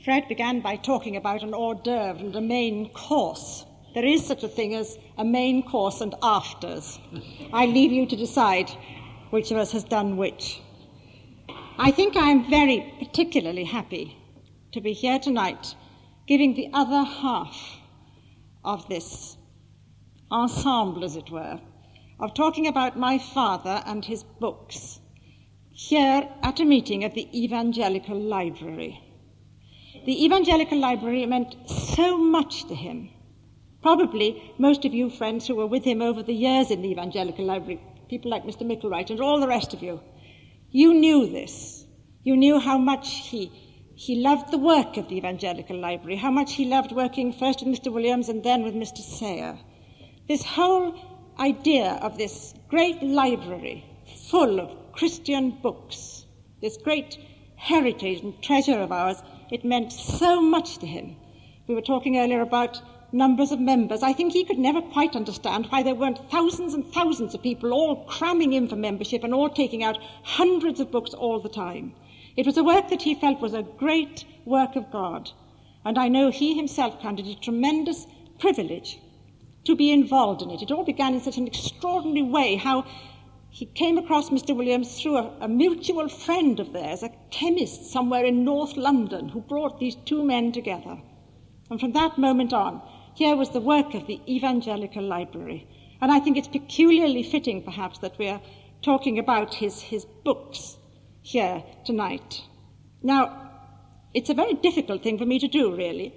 Fred began by talking about an hors d'oeuvre and a main course. There is such a thing as a main course and afters. I leave you to decide which of us has done which. I think I am very particularly happy to be here tonight giving the other half of this ensemble, as it were, of talking about my father and his books here at a meeting at the Evangelical Library. The Evangelical Library meant so much to him. Probably most of you friends who were with him over the years in the Evangelical Library, people like Mr. Micklewright and all the rest of you, you knew this. You knew how much he loved the work of the Evangelical Library, how much he loved working first with Mr. Williams and then with Mr. Sayer. This whole idea of this great library full of Christian books, this great heritage and treasure of ours, it meant so much to him. We were talking earlier about numbers of members. I think he could never quite understand why there weren't thousands and thousands of people all cramming in for membership and all taking out hundreds of books all the time. It was a work that he felt was a great work of God, and I know he himself counted it a tremendous privilege to be involved in it. It all began in such an extraordinary way, how he came across Mr. Williams through a mutual friend of theirs, a chemist somewhere in North London, who brought these two men together. And from that moment on, here was the work of the Evangelical Library. And I think it's peculiarly fitting, perhaps, that we are talking about his books here tonight. Now, it's a very difficult thing for me to do, really.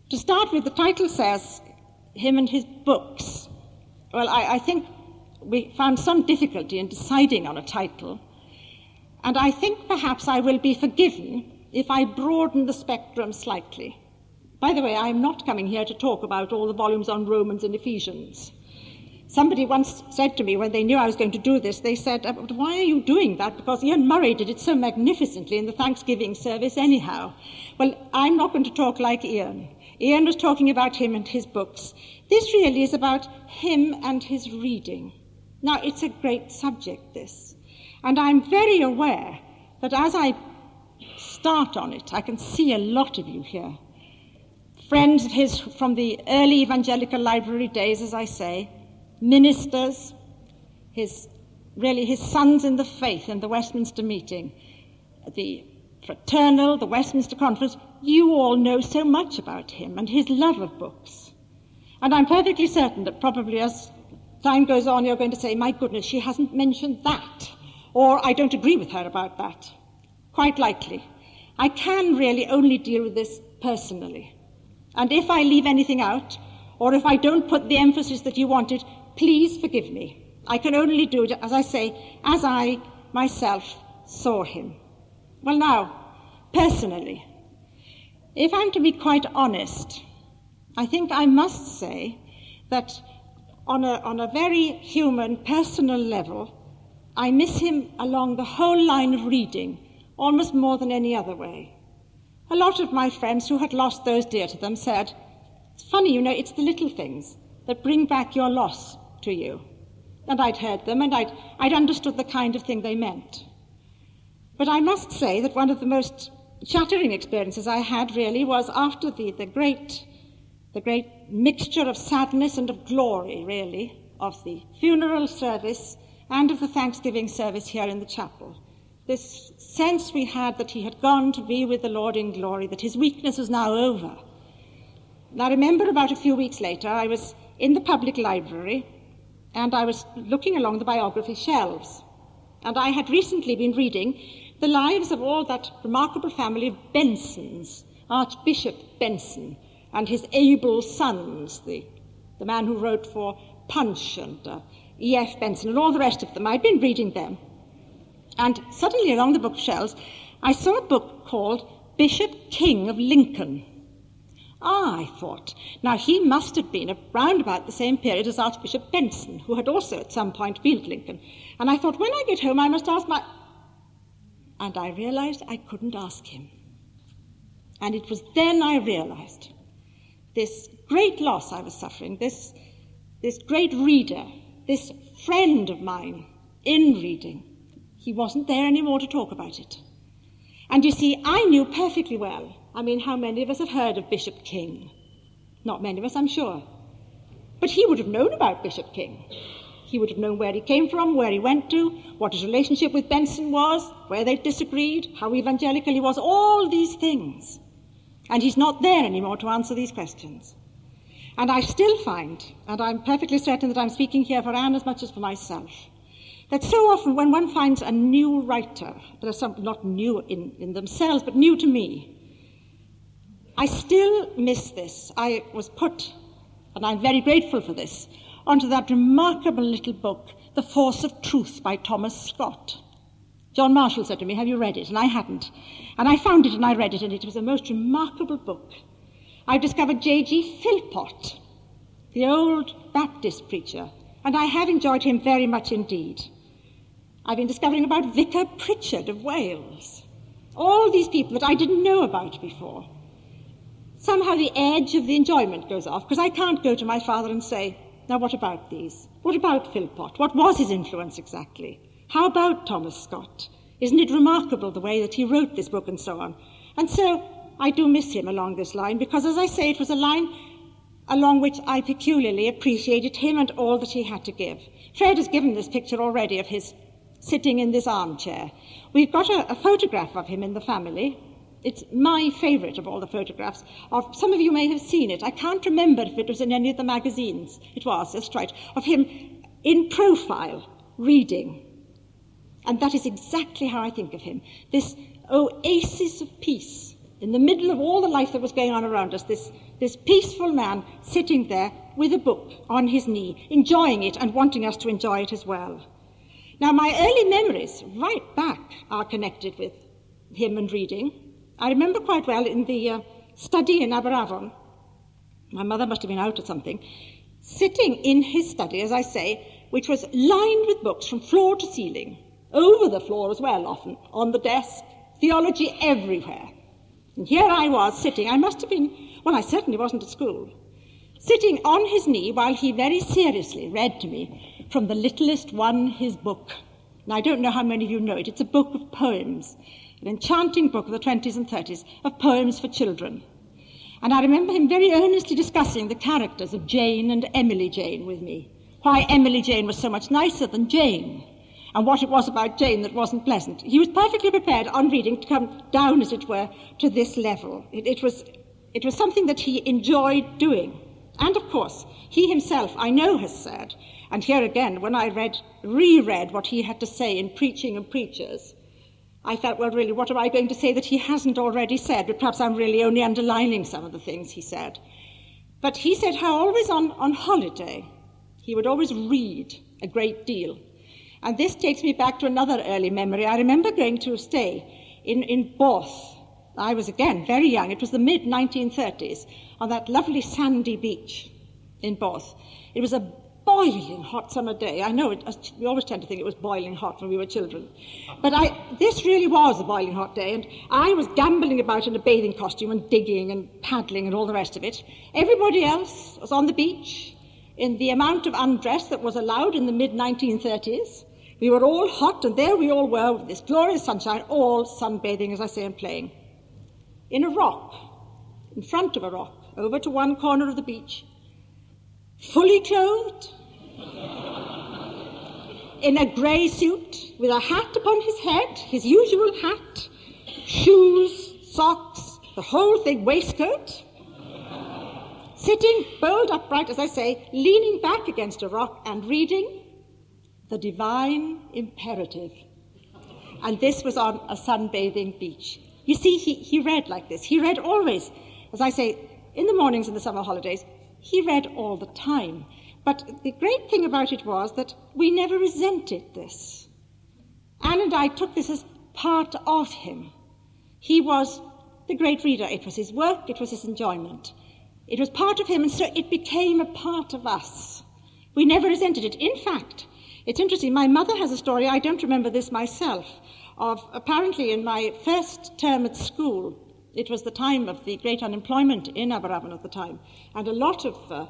To start with, the title says, him and his books. Well, I think we found some difficulty in deciding on a title, and I think perhaps I will be forgiven if I broaden the spectrum slightly. By the way, I'm not coming here to talk about all the volumes on Romans and Ephesians. Somebody once said to me when they knew I was going to do this, they said, why are you doing that? Because Ian Murray did it so magnificently in the Thanksgiving service anyhow. Well, I'm not going to talk like Ian. Ian was talking about him and his books. This really is about him and his reading. Now, it's a great subject, this. And I'm very aware that as I start on it, I can see a lot of you here. Friends of his from the early Evangelical Library days, as I say, ministers, his sons in the faith in the Westminster meeting, the fraternal, the Westminster Conference. You all know so much about him and his love of books. And I'm perfectly certain that probably as time goes on, you're going to say, my goodness, she hasn't mentioned that, or I don't agree with her about that. Quite likely. I can really only deal with this personally. And if I leave anything out, or if I don't put the emphasis that you wanted, please forgive me. I can only do it, as I say, as I myself saw him. Well now, personally, if I'm to be quite honest, I think I must say that on a very human, personal level, I miss him along the whole line of reading, almost more than any other way. A lot of my friends who had lost those dear to them said, it's funny, you know, it's the little things that bring back your loss to you. And I'd heard them, and I'd understood the kind of thing they meant. But I must say that one of the most shattering experiences I had really was after the great mixture of sadness and of glory, really, of the funeral service and of the Thanksgiving service here in the chapel. This sense we had that he had gone to be with the Lord in glory, that his weakness was now over. And I remember about a few weeks later, I was in the public library and I was looking along the biography shelves. And I had recently been reading the lives of all that remarkable family of Bensons, Archbishop Benson and his able sons, the man who wrote for Punch and E.F. Benson and all the rest of them. I'd been reading them. And suddenly along the bookshelves, I saw a book called Bishop King of Lincoln. I thought, now he must have been around about the same period as Archbishop Benson, who had also at some point been at Lincoln. And I thought, when I get home, I must ask my... And I realized I couldn't ask him. And it was then I realized this great loss I was suffering, this great reader, this friend of mine in reading. He wasn't there anymore to talk about it. And you see, I knew perfectly well, how many of us have heard of Bishop King? Not many of us, I'm sure. But he would have known about Bishop King. He would have known where he came from, where he went to, what his relationship with Benson was, where they disagreed, how evangelical he was, all these things. And he's not there anymore to answer these questions. And I still find, and I'm perfectly certain that I'm speaking here for Anne as much as for myself, that so often when one finds a new writer, there are some not new in themselves, but new to me, I still miss this. I was put, and I'm very grateful for this, onto that remarkable little book, The Force of Truth by Thomas Scott. John Marshall said to me, have you read it? And I hadn't. And I found it and I read it, and it was a most remarkable book. I've discovered J.G. Philpott, the old Baptist preacher, and I have enjoyed him very much indeed. I've been discovering about Vicar Pritchard of Wales. All these people that I didn't know about before. Somehow the edge of the enjoyment goes off, because I can't go to my father and say, now what about these? What about Philpott? What was his influence exactly? How about Thomas Scott? Isn't it remarkable the way that he wrote this book and so on? And so I do miss him along this line, because as I say, it was a line along which I peculiarly appreciated him and all that he had to give. Fred has given this picture already of his sitting in this armchair. We've got a photograph of him in the family. It's my favourite of all the photographs. Some of you may have seen it. I can't remember if it was in any of the magazines. It was, that's right, of him in profile, reading. And that is exactly how I think of him. This oasis of peace in the middle of all the life that was going on around us, this peaceful man sitting there with a book on his knee, enjoying it and wanting us to enjoy it as well. Now, my early memories, right back, are connected with him and reading. I remember quite well in the study in Aberavon, my mother must have been out or something, sitting in his study, as I say, which was lined with books from floor to ceiling, over the floor as well often, on the desk, theology everywhere. And here I was sitting, I must have been, well, I certainly wasn't at school, sitting on his knee while he very seriously read to me from The Littlest One, his book. Now, I don't know how many of you know it. It's a book of poems, an enchanting book of the 20s and 30s of poems for children. And I remember him very earnestly discussing the characters of Jane and Emily Jane with me, why Emily Jane was so much nicer than Jane, and what it was about Jane that wasn't pleasant. He was perfectly prepared on reading to come down, as it were, to this level. It was something that he enjoyed doing. And, of course, he himself, I know, has said, and here again, when I reread what he had to say in Preaching and Preachers, I felt, well, really, what am I going to say that he hasn't already said? But perhaps I'm really only underlining some of the things he said. But he said how always on holiday, he would always read a great deal. And this takes me back to another early memory. I remember going to stay in Borth. I was, again, very young. It was the mid-1930s, on that lovely sandy beach in Borth. It was a boiling hot summer day. I know, we always tend to think it was boiling hot when we were children. But this really was a boiling hot day, and I was gambling about in a bathing costume and digging and paddling and all the rest of it. Everybody else was on the beach in the amount of undress that was allowed in the mid-1930s. We were all hot, and there we all were with this glorious sunshine, all sunbathing, as I say, and playing. In a rock, in front of a rock, over to one corner of the beach, fully clothed, in a grey suit, with a hat upon his head, his usual hat, shoes, socks, the whole thing, waistcoat, sitting bolt upright, as I say, leaning back against a rock and reading The Divine Imperative. And this was on a sunbathing beach. You see, he read like this. He read always, as I say, in the mornings in the summer holidays. He read all the time. But the great thing about it was that we never resented this. Anne and I took this as part of him. He was the great reader. It was his work, it was his enjoyment. It was part of him, and so it became a part of us. We never resented it. In fact, it's interesting, my mother has a story, I don't remember this myself, of apparently in my first term at school, it was the time of the great unemployment in Aberavon at the time, and a lot of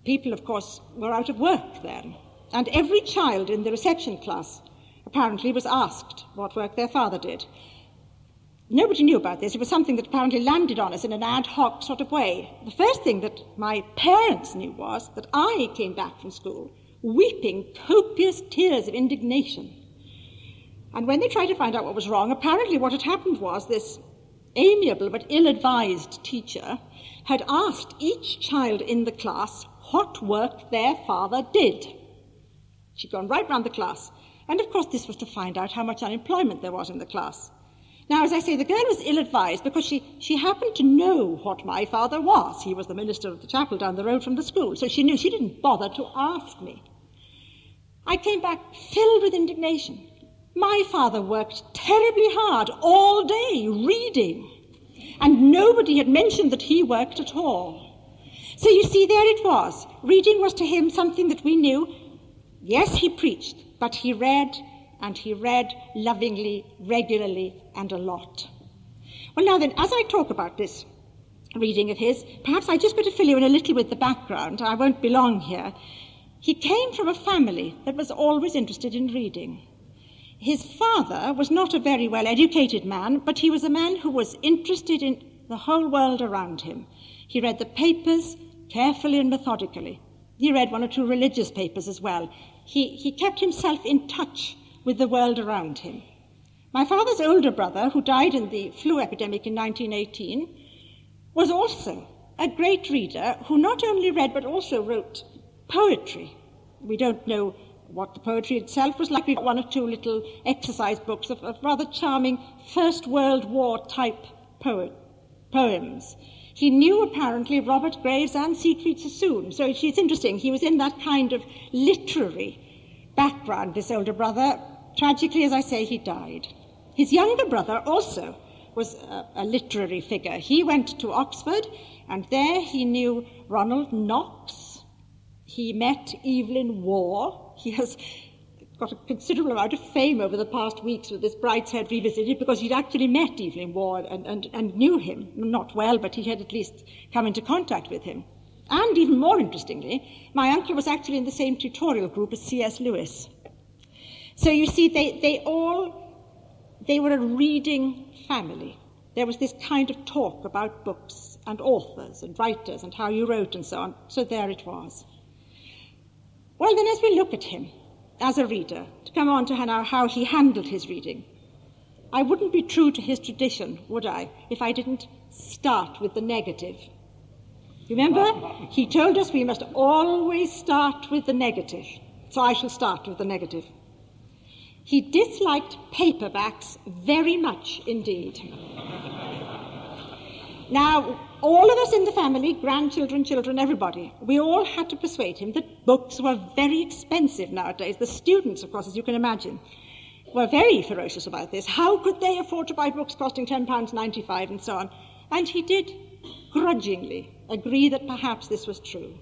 people, of course, were out of work then. And every child in the reception class apparently was asked what work their father did. Nobody knew about this. It was something that apparently landed on us in an ad hoc sort of way. The first thing that my parents knew was that I came back from school weeping copious tears of indignation. And when they tried to find out what was wrong, apparently what had happened was this amiable but ill-advised teacher had asked each child in the class what work their father did. She'd gone right round the class. And of course this was to find out how much unemployment there was in the class. Now, as I say, the girl was ill-advised because she happened to know what my father was. He was the minister of the chapel down the road from the school, so she knew. She didn't bother to ask me. I came back filled with indignation. My father worked terribly hard all day reading, and nobody had mentioned that he worked at all. So you see, there it was. Reading was to him something that we knew. Yes, he preached, but he read, and he read lovingly, regularly, and a lot. Well, now then, as I talk about this reading of his, perhaps I just better fill you in a little with the background. I won't be long here. He came from a family that was always interested in reading. His father was not a very well-educated man, but he was a man who was interested in the whole world around him. He read the papers carefully and methodically. He read one or two religious papers as well. He kept himself in touch with the world around him. My father's older brother, who died in the flu epidemic in 1918, was also a great reader who not only read but also wrote poetry. We don't know what the poetry itself was like. We've got one or two little exercise books of rather charming First World War type poems. He knew apparently Robert Graves and Siegfried Sassoon, so it's interesting. He was in that kind of literary background, this older brother. Tragically, as I say, he died. His younger brother also was a literary figure. He went to Oxford, and there he knew Ronald Knox. He met Evelyn Waugh. He has got a considerable amount of fame over the past weeks with this Brideshead Revisited, because he'd actually met Evelyn Waugh and knew him. Not well, but he had at least come into contact with him. And even more interestingly, my uncle was actually in the same tutorial group as C.S. Lewis. So you see, they were a reading family. There was this kind of talk about books and authors and writers and how you wrote and so on. So there it was. Well, then, as we look at him as a reader, to come on to now how he handled his reading, I wouldn't be true to his tradition, would I, if I didn't start with the negative. Remember, he told us we must always start with the negative. So I shall start with the negative. He disliked paperbacks very much indeed. Now, all of us in the family, grandchildren, children, everybody, we all had to persuade him that books were very expensive nowadays. The students, of course, as you can imagine, were very ferocious about this. How could they afford to buy books costing £10.95 and so on? And he did grudgingly agree that perhaps this was true.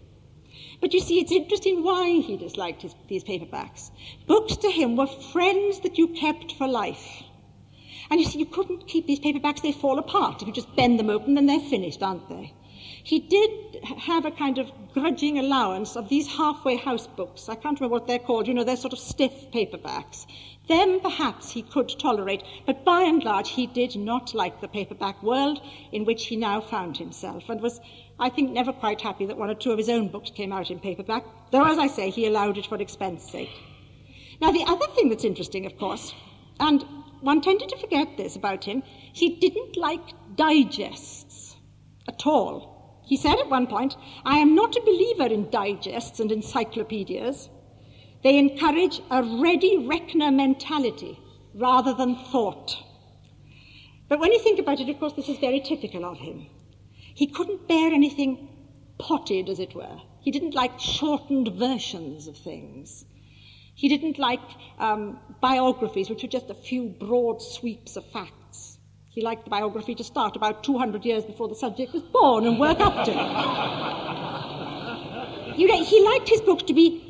But you see, it's interesting why he disliked these paperbacks. Books to him were friends that you kept for life. And you see, you couldn't keep these paperbacks, they fall apart. If you just bend them open, then they're finished, aren't they? He did have a kind of grudging allowance of these halfway house books. I can't remember what they're called. You know, they're sort of stiff paperbacks. Them, perhaps, he could tolerate, but by and large, he did not like the paperback world in which he now found himself, and was, I think, never quite happy that one or two of his own books came out in paperback, though, as I say, he allowed it for expense sake. Now, the other thing that's interesting, of course, and one tended to forget this about him, he didn't like digests at all. He said at one point, "I am not a believer in digests and encyclopedias. They encourage a ready reckoner mentality rather than thought." But when you think about it, of course, this is very typical of him. He couldn't bear anything potted, as it were. He didn't like shortened versions of things. He didn't like biographies, which were just a few broad sweeps of facts. He liked the biography to start about 200 years before the subject was born and work up to it. You know, he liked his books to be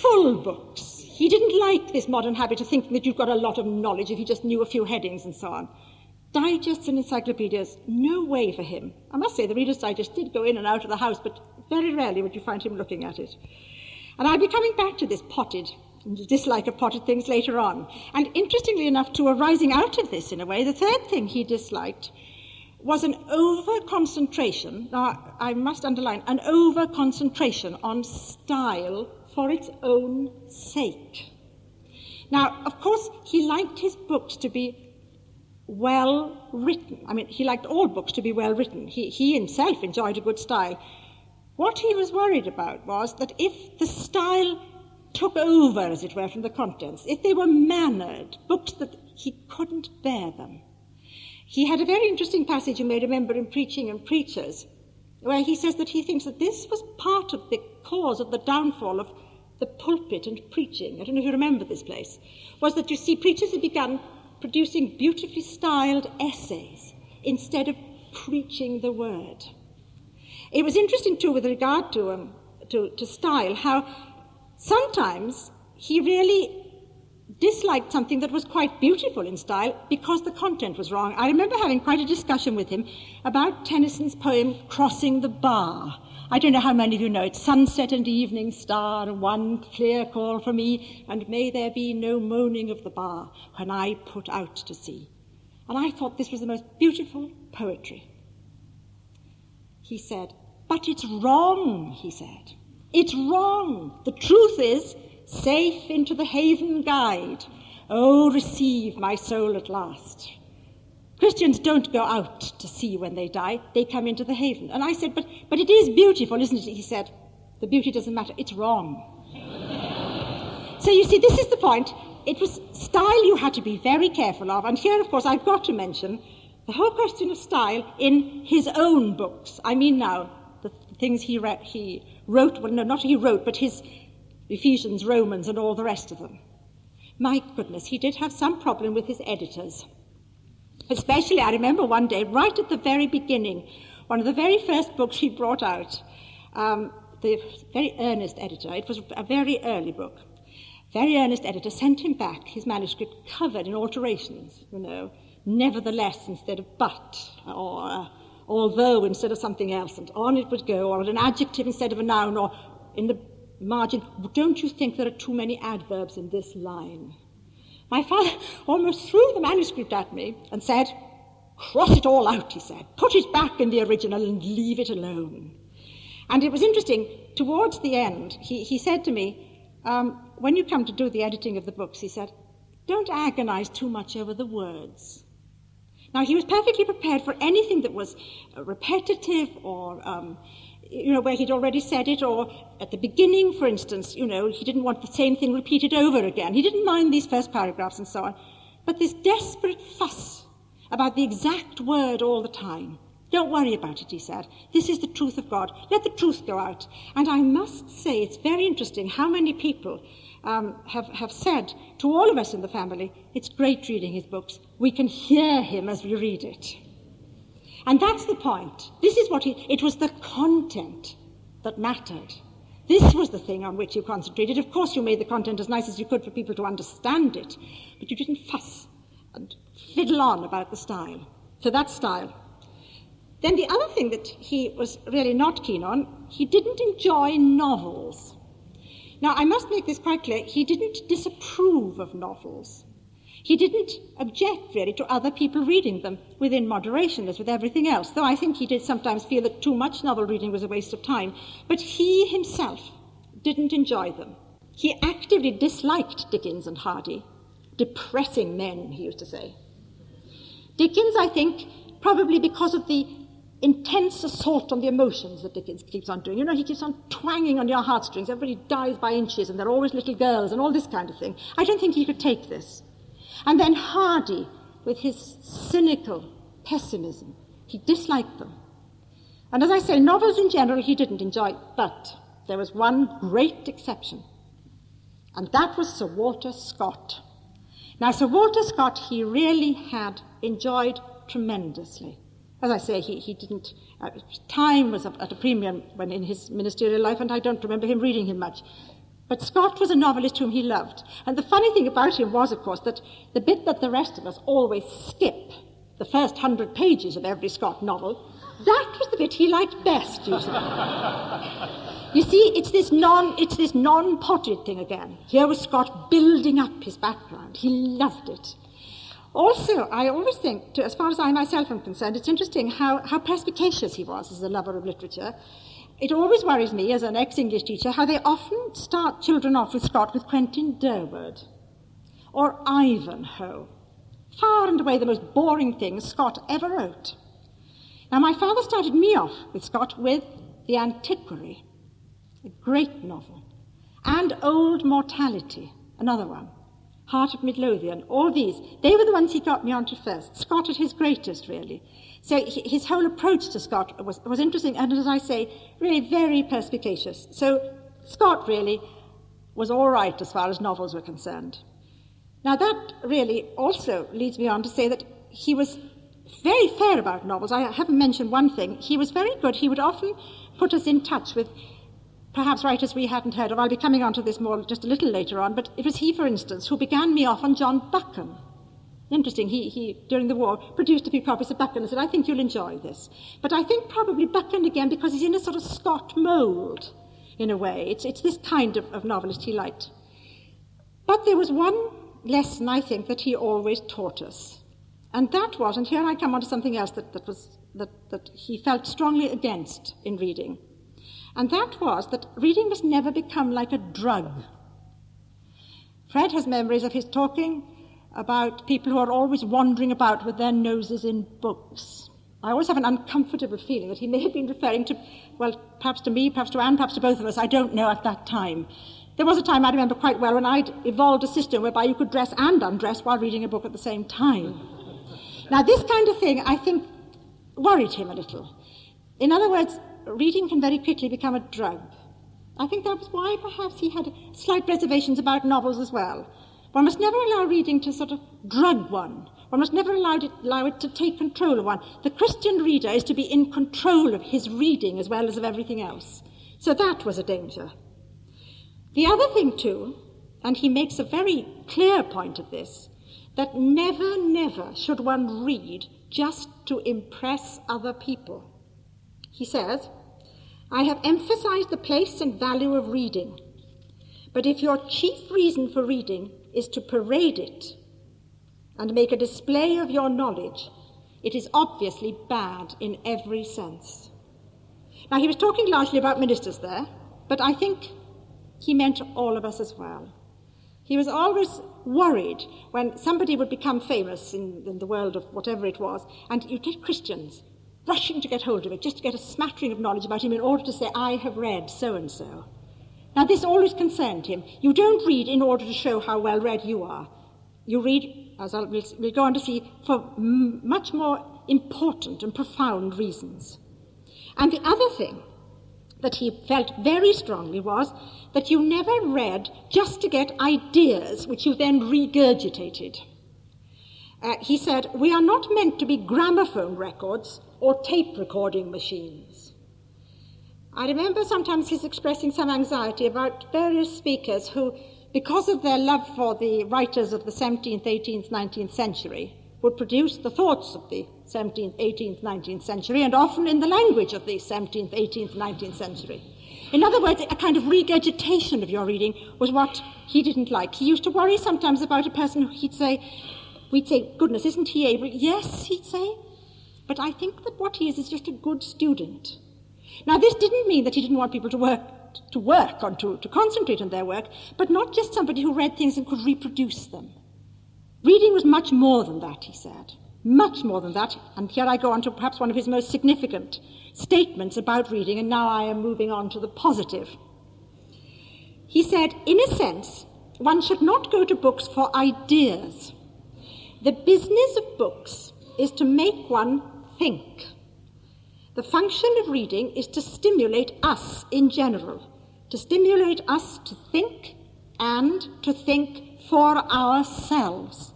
full books. He didn't like this modern habit of thinking that you've got a lot of knowledge if you just knew a few headings and so on. Digests and encyclopedias, no way for him. I must say the Reader's Digest did go in and out of the house, but very rarely would you find him looking at it. And I'll be coming back to this potted and a dislike of potted things later on. And interestingly enough, too, arising out of this in a way, the third thing he disliked was an over-concentration, now I must underline, an over-concentration on style for its own sake. Now, of course, he liked his books to be well written. I mean, he liked all books to be well written. He himself enjoyed a good style. What he was worried about was that if the style took over, as it were, from the contents, if they were mannered, books that he couldn't bear them. He had a very interesting passage, you may remember, in Preaching and Preachers, where he says that he thinks that this was part of the cause of the downfall of the pulpit and preaching. I don't know if you remember this place. Was that, you see, preachers had begun producing beautifully styled essays instead of preaching the word. It was interesting, too, with regard to style, how sometimes he really disliked something that was quite beautiful in style because the content was wrong. I remember having quite a discussion with him about Tennyson's poem Crossing the Bar. I don't know how many of you know it. Sunset and evening star, one clear call for me, and may there be no moaning of the bar when I put out to sea. And I thought this was the most beautiful poetry. He said, but it's wrong, he said. It's wrong. The truth is, safe into the haven guide. Oh, receive my soul at last. Christians don't go out to sea when they die. They come into the haven. And I said, but it is beautiful, isn't it? He said, the beauty doesn't matter. It's wrong. So you see, this is the point. It was style you had to be very careful of. And here, of course, I've got to mention the whole question of style in his own books. I mean now, the things he wrote, well, no, not he wrote, but his Ephesians, Romans, and all the rest of them. My goodness, he did have some problem with his editors. Especially, I remember one day, right at the very beginning, one of the very first books he brought out, the very earnest editor, it was a very early book, very earnest editor sent him back his manuscript covered in alterations, nevertheless instead of but, or although instead of something else, and on it would go, or an adjective instead of a noun, or in the margin, don't you think there are too many adverbs in this line? My father almost threw the manuscript at me and said, cross it all out, he said. Put it back in the original and leave it alone. And it was interesting, towards the end, he said to me, when you come to do the editing of the books, he said, don't agonize too much over the words. Now, he was perfectly prepared for anything that was repetitive or, where he'd already said it, or at the beginning, for instance, he didn't want the same thing repeated over again. He didn't mind these first paragraphs and so on. But this desperate fuss about the exact word all the time. Don't worry about it, he said. This is the truth of God. Let the truth go out. And I must say, it's very interesting how many people have said to all of us in the family, it's great reading his books. We can hear him as we read it. And that's the point. This is what it was the content that mattered. This was the thing on which you concentrated. Of course, you made the content as nice as you could for people to understand it, but you didn't fuss and fiddle on about the style. So that's style. Then the other thing that he was really not keen on, he didn't enjoy novels. Now, I must make this quite clear. He didn't disapprove of novels. He didn't object, really, to other people reading them within moderation, as with everything else, though I think he did sometimes feel that too much novel reading was a waste of time. But he himself didn't enjoy them. He actively disliked Dickens and Hardy. Depressing men, he used to say. Dickens, I think, probably because of the intense assault on the emotions that Dickens keeps on doing. He keeps on twanging on your heartstrings. Everybody dies by inches, and they're always little girls, and all this kind of thing. I don't think he could take this. And then Hardy, with his cynical pessimism, he disliked them. And as I say, novels in general he didn't enjoy, but there was one great exception, and that was Sir Walter Scott. Now, Sir Walter Scott he really had enjoyed tremendously. As I say, he didn't... time was at a premium when in his ministerial life, and I don't remember him reading him much. But Scott was a novelist whom he loved. And the funny thing about him was, of course, that the bit that the rest of us always skip, the first 100 pages of every Scott novel, that was the bit he liked best, you see. You see, it's this non-potted thing again. Here was Scott building up his background. He loved it. Also, I always think, as far as I myself am concerned, it's interesting how perspicacious he was as a lover of literature. It always worries me, as an ex-English teacher, how they often start children off with Scott with Quentin Durward or Ivanhoe. Far and away the most boring things Scott ever wrote. Now, my father started me off with Scott with The Antiquary, a great novel, and Old Mortality, another one, Heart of Midlothian, all these. They were the ones he got me onto first. Scott at his greatest, really. So his whole approach to Scott was interesting, and as I say, really very perspicacious. So Scott really was all right as far as novels were concerned. Now that really also leads me on to say that he was very fair about novels. I haven't mentioned one thing. He was very good. He would often put us in touch with perhaps writers we hadn't heard of. I'll be coming on to this more just a little later on, but it was he, for instance, who began me off on John Buchan. Interesting, he during the war, produced a few copies of Buchan and said, I think you'll enjoy this. But I think probably Buchan again, because he's in a sort of Scott mould, in a way. It's this kind of novelist he liked. But there was one lesson, I think, that he always taught us. And that was, and here I come on to something else that he felt strongly against in reading. And that was that reading must never become like a drug. Fred has memories of his talking about people who are always wandering about with their noses in books. I always have an uncomfortable feeling that he may have been referring to, well, perhaps to me, perhaps to Anne, perhaps to both of us. I don't know at that time. There was a time I remember quite well when I'd evolved a system whereby you could dress and undress while reading a book at the same time. Now, this kind of thing, I think, worried him a little. In other words, reading can very quickly become a drug. I think that was why perhaps he had slight reservations about novels as well. One must never allow reading to sort of drug one. One must never allow it to take control of one. The Christian reader is to be in control of his reading as well as of everything else. So that was a danger. The other thing too, and he makes a very clear point of this, that never, never should one read just to impress other people. He says, I have emphasized the place and value of reading, but if your chief reason for reading is to parade it and make a display of your knowledge, it is obviously bad in every sense. Now, he was talking largely about ministers there, but I think he meant all of us as well. He was always worried when somebody would become famous in the world of whatever it was, and you'd get Christians rushing to get hold of it, just to get a smattering of knowledge about him in order to say, I have read so-and-so. Now, this always concerned him. You don't read in order to show how well-read you are. You read, as we'll go on to see, for much more important and profound reasons. And the other thing that he felt very strongly was that you never read just to get ideas which you then regurgitated. He said, we are not meant to be gramophone records or tape recording machines. I remember sometimes his expressing some anxiety about various speakers who, because of their love for the writers of the 17th, 18th, 19th century, would produce the thoughts of the 17th, 18th, 19th century, and often in the language of the 17th, 18th, 19th century. In other words, a kind of regurgitation of your reading was what he didn't like. He used to worry sometimes about a person who we'd say, goodness, isn't he able? Yes, he'd say, but I think that what he is just a good student. Now, this didn't mean that he didn't want people to concentrate on their work, but not just somebody who read things and could reproduce them. Reading was much more than that, he said. Much more than that. And here I go on to perhaps one of his most significant statements about reading, and now I am moving on to the positive. He said, in a sense, one should not go to books for ideas. The business of books is to make one think. The function of reading is to stimulate us in general, to stimulate us to think and to think for ourselves.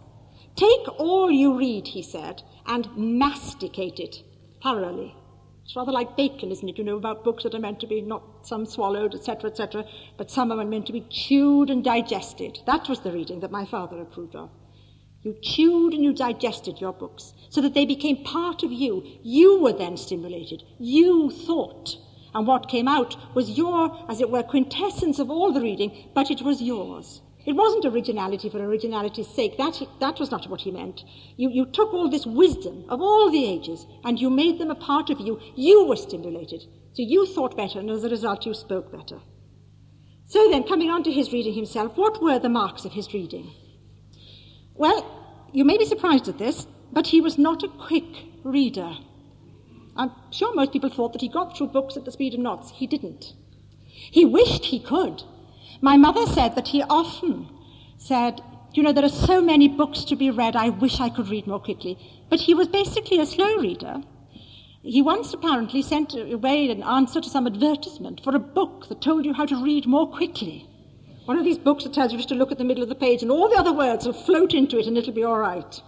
Take all you read, he said, and masticate it thoroughly. It's rather like bacon, isn't it? You know, about books that are meant to be not some swallowed, etc., but some are meant to be chewed and digested. That was the reading that my father approved of. You chewed and you digested your books so that they became part of you. You were then stimulated. You thought. And what came out was your, as it were, quintessence of all the reading, but it was yours. It wasn't originality for originality's sake. That was not what he meant. You took all this wisdom of all the ages and you made them a part of you. You were stimulated. So you thought better, and as a result you spoke better. So then, coming on to his reading himself, what were the marks of his reading? Well, you may be surprised at this, but he was not a quick reader. I'm sure most people thought that he got through books at the speed of knots. He didn't. He wished he could. My mother said that he often said, there are so many books to be read, I wish I could read more quickly. But he was basically a slow reader. He once apparently sent away an answer to some advertisement for a book that told you how to read more quickly. One of these books that tells you just to look at the middle of the page and all the other words will float into it and it'll be all right.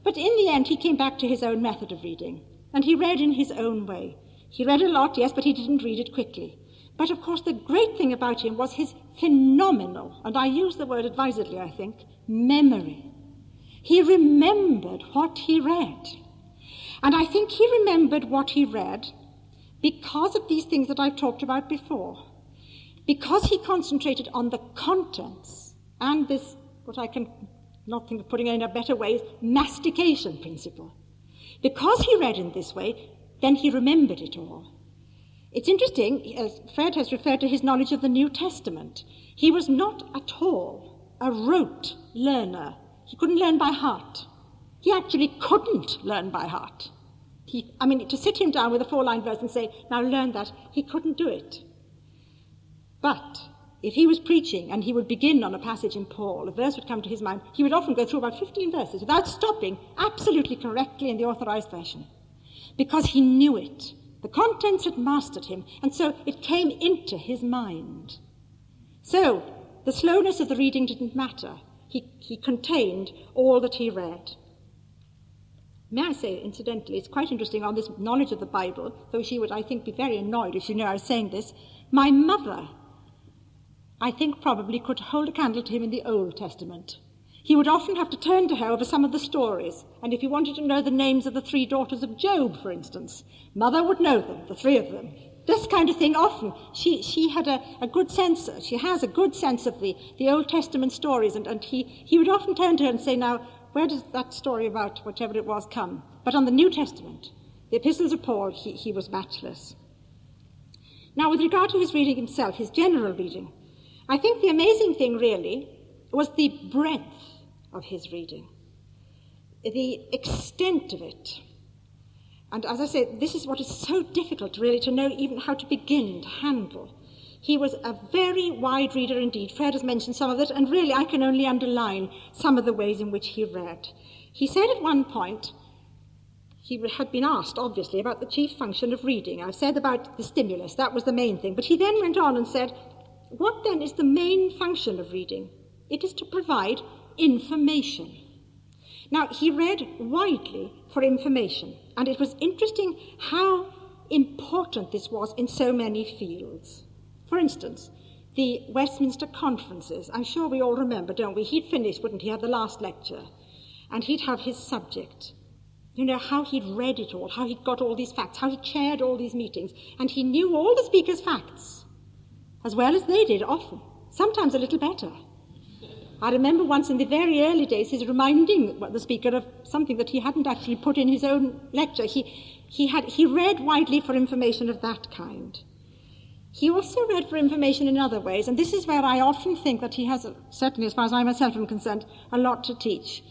But in the end, he came back to his own method of reading, and he read in his own way. He read a lot, yes, but he didn't read it quickly. But, of course, the great thing about him was his phenomenal, and I use the word advisedly, I think, memory. He remembered what he read. And I think he remembered what he read because of these things that I've talked about before. Because he concentrated on the contents and this, what I can not think of putting it in a better way, is mastication principle. Because he read in this way, then he remembered it all. It's interesting, as Fred has referred to his knowledge of the New Testament. He was not at all a rote learner. He couldn't learn by heart. He actually couldn't learn by heart. To sit him down with a 4-line verse and say, now learn that, he couldn't do it. But if he was preaching and he would begin on a passage in Paul, a verse would come to his mind, he would often go through about 15 verses without stopping, absolutely correctly in the authorized version, because he knew it. The contents had mastered him, and so it came into his mind. So the slowness of the reading didn't matter. He contained all that he read. May I say, incidentally, it's quite interesting on this knowledge of the Bible, though she would, I think, be very annoyed if she knew I was saying this. My mother, I think, probably could hold a candle to him in the Old Testament. He would often have to turn to her over some of the stories, and if he wanted to know the names of the 3 daughters of Job, for instance, Mother would know them, the 3 of them. This kind of thing often. She had a good sense, she has a good sense of the Old Testament stories, and he would often turn to her and say, now, where does that story about whatever it was come? But on the New Testament, the epistles of Paul, he was matchless. Now, with regard to his reading himself, his general reading, I think the amazing thing really was the breadth of his reading, the extent of it. And as I say, this is what is so difficult really to know even how to begin to handle. He was a very wide reader indeed. Fred has mentioned some of it, and really I can only underline some of the ways in which he read. He said at one point, he had been asked, obviously, about the chief function of reading. I've said about the stimulus, that was the main thing. But he then went on and said, what then is the main function of reading? It is to provide information. Now, he read widely for information, and it was interesting how important this was in so many fields. For instance, the Westminster conferences, I'm sure we all remember, don't we? He'd finished, wouldn't he, have the last lecture, and he'd have his subject. You know, how he'd read it all, how he'd got all these facts, how he chaired all these meetings, and he knew all the speakers' facts, as well as they did often, sometimes a little better. I remember once in the very early days his reminding the speaker of something that he hadn't actually put in his own lecture. He read widely for information of that kind. He also read for information in other ways, and this is where I often think that he has, certainly as far as I myself am concerned, a lot to teach.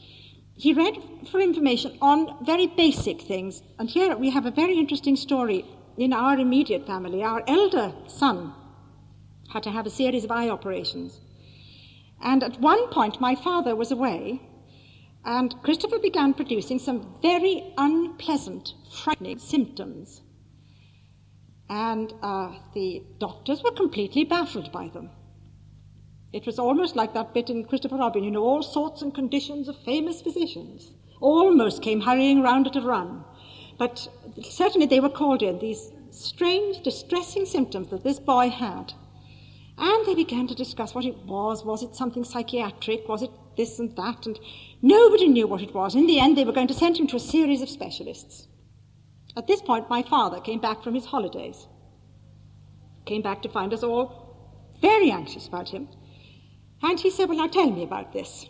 He read for information on very basic things, and here we have a very interesting story in our immediate family. Our elder son had to have a series of eye operations, and at one point my father was away, and Christopher began producing some very unpleasant, frightening symptoms. And the doctors were completely baffled by them. It was almost like that bit in Christopher Robin, you know, all sorts and conditions of famous physicians almost came hurrying round at a run. But certainly they were called in, these strange, distressing symptoms that this boy had. And they began to discuss what it was. Was it something psychiatric? Was it this and that, and nobody knew what it was. In the end, they were going to send him to a series of specialists. At this point, my father came back from his holidays, came back to find us all very anxious about him, and he said, well, now tell me about this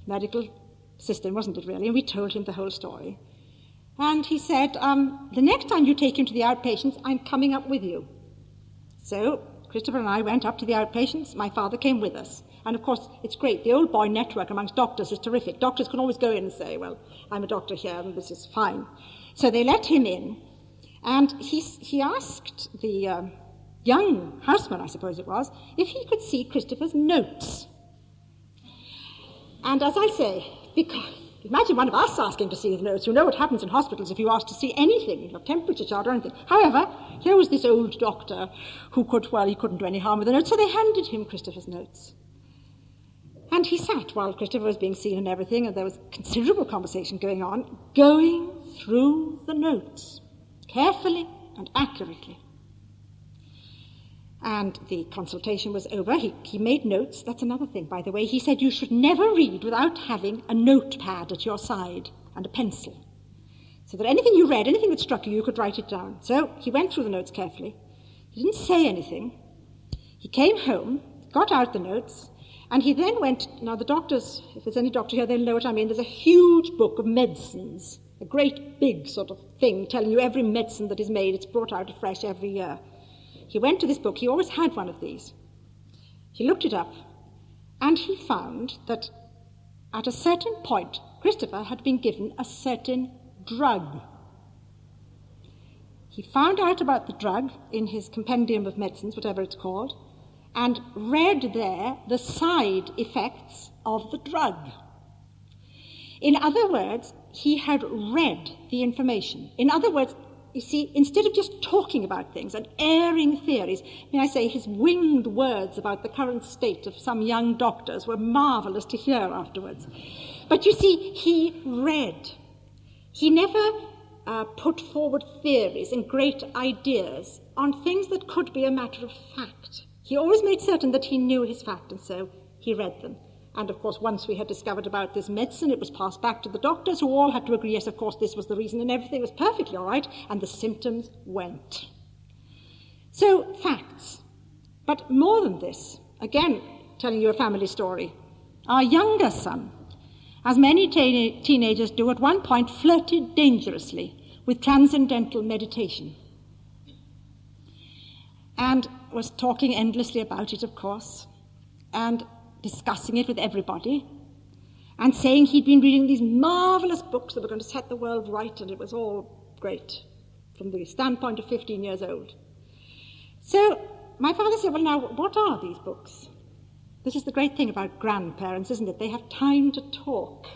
medical system, wasn't it really? And we told him the whole story. And he said, the next time you take him to the outpatients, I'm coming up with you. So Christopher and I went up to the outpatients. My father came with us. And, of course, it's great. The old boy network amongst doctors is terrific. Doctors can always go in and say, well, I'm a doctor here and this is fine. So they let him in. And he asked the young houseman, I suppose it was, if he could see Christopher's notes. And as I say, because imagine one of us asking to see the notes. You know what happens in hospitals if you ask to see anything, a temperature chart or anything. However, here was this old doctor who he couldn't do any harm with the notes, so they handed him Christopher's notes. And he sat while Christopher was being seen and everything, and there was considerable conversation going on, going through the notes, carefully and accurately. And the consultation was over. He made notes. That's another thing, by the way. He said you should never read without having a notepad at your side and a pencil, so that anything you read, anything that struck you, you could write it down. So he went through the notes carefully. He didn't say anything. He came home, got out the notes, and he then went. Now, the doctors, if there's any doctor here, they'll know what I mean. There's a huge book of medicines, a great big sort of thing telling you every medicine that is made. It's brought out afresh every year. He went to this book. He always had one of these. He looked it up, and he found that at a certain point, Christopher had been given a certain drug. He found out about the drug in his compendium of medicines, whatever it's called, and read there the side effects of the drug. In other words, he had read the information. In other words, you see, instead of just talking about things and airing theories, may I say his winged words about the current state of some young doctors were marvellous to hear afterwards. But you see, he read. He never put forward theories and great ideas on things that could be a matter of fact. He always made certain that he knew his fact, and so he read them. And, of course, once we had discovered about this medicine, it was passed back to the doctors, who all had to agree, yes, of course, this was the reason, and everything was perfectly all right, and the symptoms went. So, facts. But more than this, again, telling you a family story. Our younger son, as many teenagers do, at one point flirted dangerously with transcendental meditation. And was talking endlessly about it, of course, and discussing it with everybody, and saying he'd been reading these marvellous books that were going to set the world right, and it was all great from the standpoint of 15 years old. So my father said, well, now, what are these books? This is the great thing about grandparents, isn't it? They have time to talk.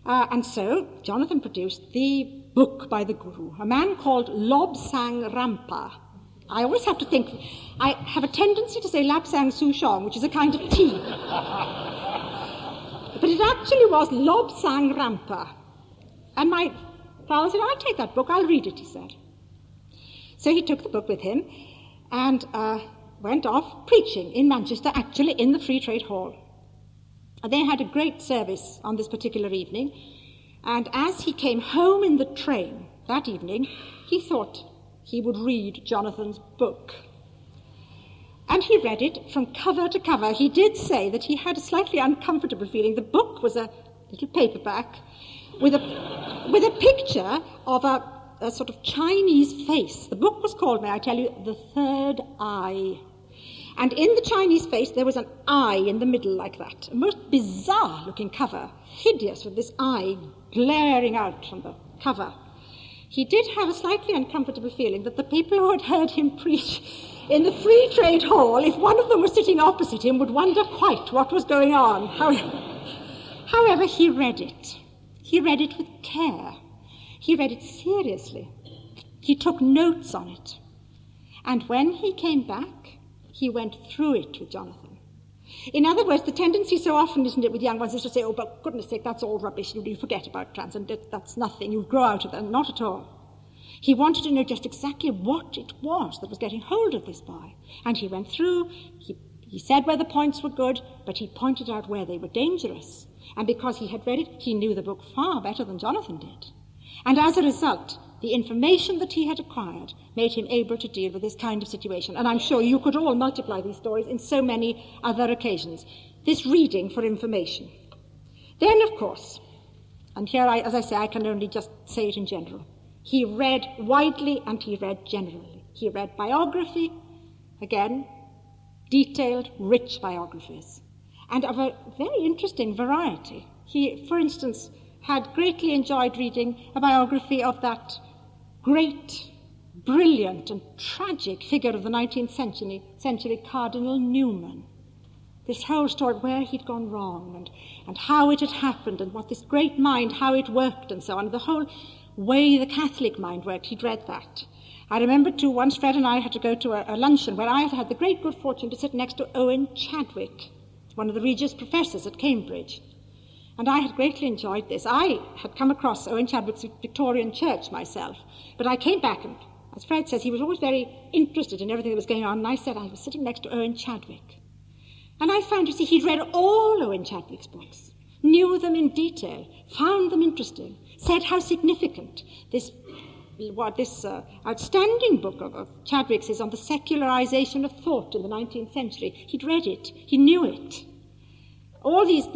And so Jonathan produced the book by the Guru, a man called Lobsang Rampa. I always have to think, I have a tendency to say Lapsang Souchong, which is a kind of tea. But it actually was Lobsang Rampa. And my father said, I'll take that book, I'll read it, he said. So he took the book with him and went off preaching in Manchester, actually in the Free Trade Hall. And they had a great service on this particular evening. And as he came home in the train that evening, he thought he would read Jonathan's book. And he read it from cover to cover. He did say that he had a slightly uncomfortable feeling. The book was a little paperback with a picture of a sort of Chinese face. The book was called, may I tell you, The Third Eye. And in the Chinese face, there was an eye in the middle like that. A most bizarre-looking cover, hideous, with this eye glaring out from the cover. He did have a slightly uncomfortable feeling that the people who had heard him preach in the Free Trade Hall, if one of them was sitting opposite him, would wonder quite what was going on. However, he read it. He read it with care. He read it seriously. He took notes on it. And when he came back, he went through it with Jonathan. In other words, the tendency so often, isn't it, with young ones, is to say, oh, but goodness sake, that's all rubbish. You forget about transcendence. That's nothing. You grow out of that. Not at all. He wanted to know just exactly what it was that was getting hold of this boy. And he went through, he He said where the points were good, but he pointed out where they were dangerous. And because he had read it, he knew the book far better than Jonathan did. And as a result, the information that he had acquired made him able to deal with this kind of situation. And I'm sure you could all multiply these stories in so many other occasions. This reading for information. Then, of course, and here, as I say, I can only just say it in general, he read widely and he read generally. He read biography, again, detailed, rich biographies, and of a very interesting variety. He, for instance, had greatly enjoyed reading a biography of that great, brilliant and tragic figure of the 19th century, Cardinal Newman. This whole story, where he'd gone wrong and how it had happened and what this great mind, how it worked and so on, the whole way the Catholic mind worked, he'd read that. I remember too, once Fred and I had to go to a luncheon where I had the great good fortune to sit next to Owen Chadwick, one of the Regius professors at Cambridge. And I had greatly enjoyed this. I had come across Owen Chadwick's Victorian church myself, but I came back and, as Fred says, he was always very interested in everything that was going on, and I said I was sitting next to Owen Chadwick. And I found, you see, he'd read all Owen Chadwick's books, knew them in detail, found them interesting, said how significant this outstanding book of Chadwick's is on the secularization of thought in the 19th century. He'd read it, he knew it. All these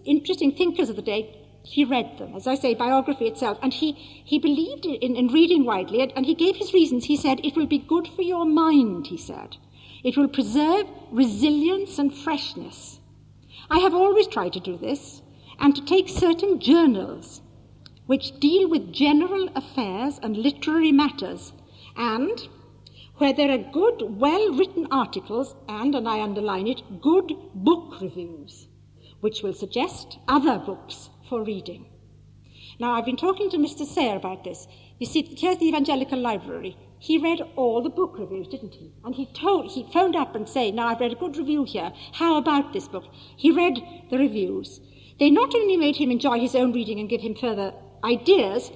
interesting thinkers of the day, he read them, as I say, biography itself, and he believed in reading widely, and he gave his reasons. He said, it will be good for your mind, he said. It will preserve resilience and freshness. I have always tried to do this, and to take certain journals which deal with general affairs and literary matters, and where there are good, well-written articles, and I underline it, good book reviews, which will suggest other books for reading. Now, I've been talking to Mr. Sayre about this. You see, here's the Evangelical Library. He read all the book reviews, didn't he? And he phoned up and said, now I've read a good review here. How about this book? He read the reviews. They not only made him enjoy his own reading and give him further ideas,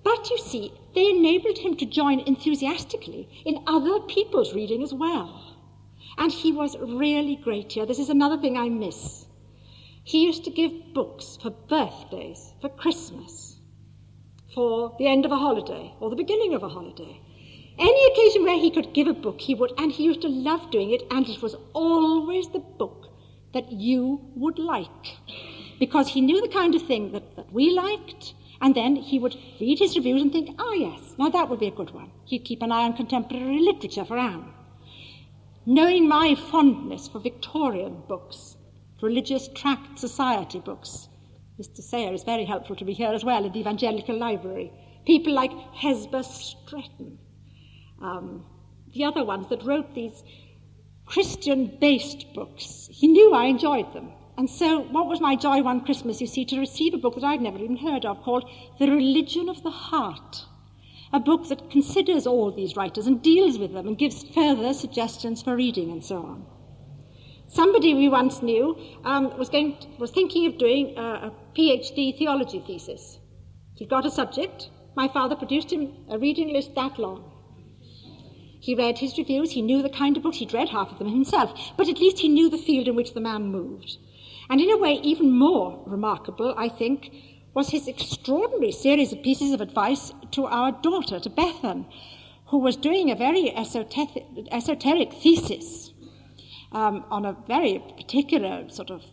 but you see, they enabled him to join enthusiastically in other people's reading as well. And he was really great here. This is another thing I miss. He used to give books for birthdays, for Christmas, for the end of a holiday or the beginning of a holiday. Any occasion where he could give a book, he would, and he used to love doing it, and it was always the book that you would like, because he knew the kind of thing that we liked, and then he would read his reviews and think, yes, now that would be a good one. He'd keep an eye on contemporary literature for Anne. Knowing my fondness for Victorian books, religious tract society books, Mr. Sayre is very helpful to me here as well in the Evangelical Library. People like Hesba Stretton, the other ones that wrote these Christian-based books. He knew I enjoyed them. And so what was my joy one Christmas, you see, to receive a book that I'd never even heard of called The Religion of the Heart, a book that considers all these writers and deals with them and gives further suggestions for reading and so on. Somebody we once knew was thinking of doing a PhD theology thesis. He'd got a subject. My father produced him a reading list that long. He read his reviews, he knew the kind of books, he'd read half of them himself, but at least he knew the field in which the man moved. And in a way even more remarkable, I think, was his extraordinary series of pieces of advice to our daughter, to Bethan, who was doing a very esoteric thesis on a very particular sort of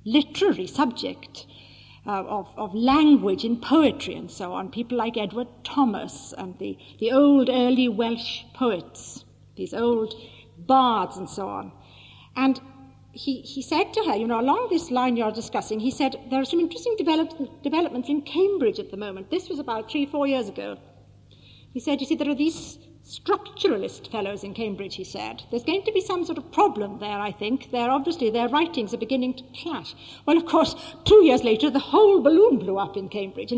literary subject of language in poetry and so on, people like Edward Thomas and the old early Welsh poets, these old bards and so on. And he said to her, along this line you're discussing, he said, there are some interesting developments in Cambridge at the moment. This was about 3-4 years ago. He said, you see, there are these structuralist fellows in Cambridge, he said. There's going to be some sort of problem there, I think. Obviously, their writings are beginning to clash. Well, of course, 2 years later, the whole balloon blew up in Cambridge,